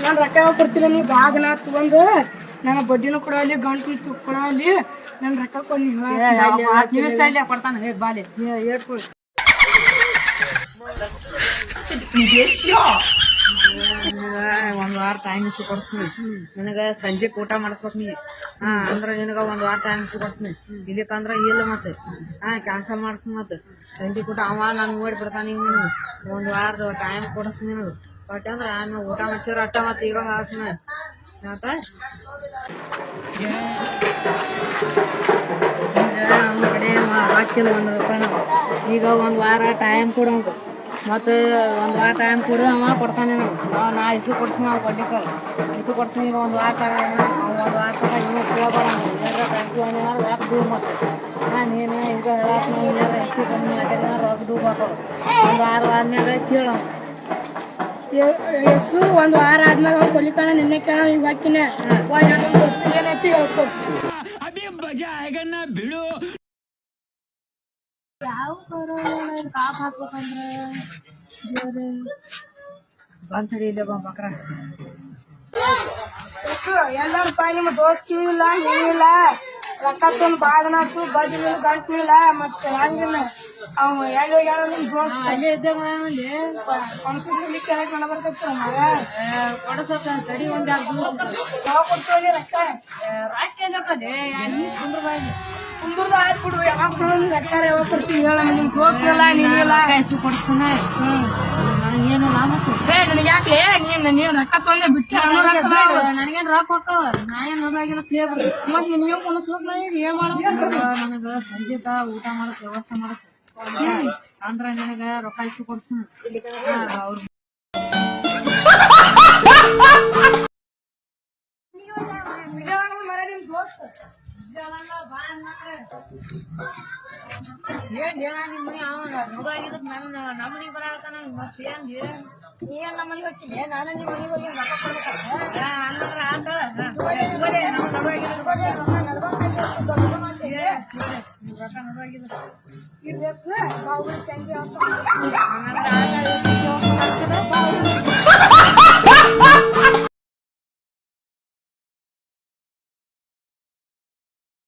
ನಾನು ರೊಕ್ಕ ಯಾವಾಗ ಕೊಡ್ತಿಲ್ಲ ನೀ ಬಾಗನ ತಗೊಂಡು ನನ್ನ ಬಡ್ಡಿನೂ ಕೊಡಲಿ ಗಂಟು ಕೊಡಲಿ ನನ್ನ ರೊಕ್ಕ ಕೊಡಿ ಕೊಡ್ತಾನೆ ಬಾಲಿ ಹೇಳ್ಕೊಡಿ ಒಂದ್ ವಾರ ಟೈಮ್ ಕೊಡ್ಸ್ನಿ ನಿನಗ ಸಂಜೆ ಊಟ ಮಾಡಿಸ್ಬೇಕ್ ನೀ ಅಂದ್ರ ನಿನಗ ಒಂದ್ ವಾರ ಟೈಮ್ ಕೊಡ್ಸ್ನಿ ಇಲ್ಲಿಕಂದ್ರ ಇಲ್ಲ ಮತ್ತೆ ಕ್ಯಾನ್ಸಲ್ ಮಾಡಿಸ್ನಿ ಮತ್ತೆ ಸಂಜೆ ಊಟ ಅವ ನಾನು ನೋಡಿ ಬಿಡ್ತಾನ ಹಿಂಗ ಒಂದ್ ವಾರದ ಟೈಮ್ ಕೊಡಿಸ್ನಿ ನಿನಗ ಬಟ್ ಅಂದ್ರ ಆಮೇಲೆ ಊಟ ಮಾಡಿಸಿರ ಅಟ್ಟ ಮತ್ತೆ ಈಗ ಹಾಸ್ನ ಆತ ಅವ್ನ ಕಡೆ ಹಾಕಿಲ್ಲ ₹1 ಈಗ ಒಂದ್ ವಾರ ಟೈಮ್ ಕೊಡಂಗ ಮತ್ತೆ ಒಂದ್ ವಾರ ಟೈಮ್ ಕೊಡು ಅವ ಕೊಡ್ತಾನೆ ನಾ ಇಸು ಕೊಡ್ಸಿನ ನಾವು ಬಡ್ಡಿಕಲ್ ಇಸು ಕೊಡ್ಸಿನ ಈಗ ಒಂದ್ ವಾರ ಒಂದ್ ವಾರ ತನಕ ಇನ್ನೂ ಕೇಳಬೇಡ ರೊಕ್ಕ ದೂರ ಮತ್ತೆ ನೀನು ಈಗ ಹೇಳಕ್ ನಾವು ಹೆಚ್ಚು ಕಮ್ಮಿ ಆಗಿದ್ರೆ ರೊಕ್ಕ ದೂರ ಹಾಕೋದು ಒಂದ್ ವಾರ ಆದ್ಮ್ಯಾಗ ಕೇಳ ಎಷ್ಟು ಒಂದ್ ವಾರ ಆದ್ಮ್ಯಾಗ ಕೊಡ್ಲಿಕ್ಕಣ ನಿನ್ನೆ ಕೇಳ ಈಗ ಹಾಕಿನ ಏನೈತಿ ಹೇಳ್ಕೊಡ್ತೀನಿ ಯಾವ ಕಾಪ್ ಹಾಕ್ಬೇಕಂದ್ರೆ ಬಂತಡಿ ಇಲ್ಲ ಬಕ್ರ ಎಲ್ಲಾರ ರೂಪಾಯಿ ನಿಮ್ಮ ದೋಸ್ತಿ ಇಲ್ಲ ನೀವಿಲ್ಲ ರೊಕ್ಕ ತಂದು ಬಾದನಾತು ಬಡ್ಡಿ ಗಂಟು ಇಲ್ಲ ಮತ್ತೆ ಹಂಗಿಲ್ಲ ಅವ್ ಹೇಳೋ ನಿಮ್ ದೋಸ್ತ ಅಲ್ಲೇ ಇದ್ದಾಗ ಕಣಸಲಿಕ್ಕೆ ಮಾಡ ಬರ್ತೈತಿ ಕೊಡಸತ್ತ ತಡಿ ಒಂದ್ ಯಾವ ಕೊಡ್ತೀವಿ ರೊಕ್ಕ ಕುಂದ್ರದ ಆಯ್ತು ಯಾವಾಗ ರೊಕ್ಕ ಯಾವಾಗ ಕೊಡ್ತೀವಿ ಹೇಳ ನಿಮ್ ದೋಸ್ತಲ್ಲ ನೀನಿಲ್ಲ ಹೆಸರು ಕೊಡ್ತಾನೆ ನನಗೇನು ಮತ್ತೆ ನನಗೆ ಯಾಕೆ ನೀನ್ ರೊಕ್ಕ ತೊಂದೆ ಬಿಟ್ಟು ನನಗೇನ್ ರೊಕ್ಕ ಹೋಗ್ತಾವ ನಾನೇನ್ ನೋಡಾಗಿಲ್ಲ ಕೇಳ್ಬಿಡಿ ಮತ್ ನೀವು ಕೊನಸ್ಬೇಕು ನಾ ಈಗ ಏನ್ ಮಾಡ್ಬೇಕು ನನಗ ಸಂಜೆ ಊಟ ಮಾಡಕ್ ವ್ಯವಸ್ಥೆ ಮಾಡಸ್ ಅಂದ್ರ ನನಗ ರೊಕ್ಕ ಇಸು ಕೊಡ್ಸನ ಅವ್ರ ನಿಮ್ ಮನಿ ಮಗ ಆಗಿದ್ದಕ್ ನಮ್ಮನಿಗೆ ಬರಾಕತ್ತಾನ ಮತ್ತೇನ್ ನೀನ್ ನಮ್ಮ ಮನೆಗೆ ಹೋಗ್ತೀನಿ ನಾನು ನಿಮ್ಮ ಮನೆಗೆ ಹೋಗಿ ರೊಕ್ಕ ಕೊಡ್ಬೇಕಲ್ಲ ಹಂಗಂದ್ರ ಆತ ಸಂಜೆ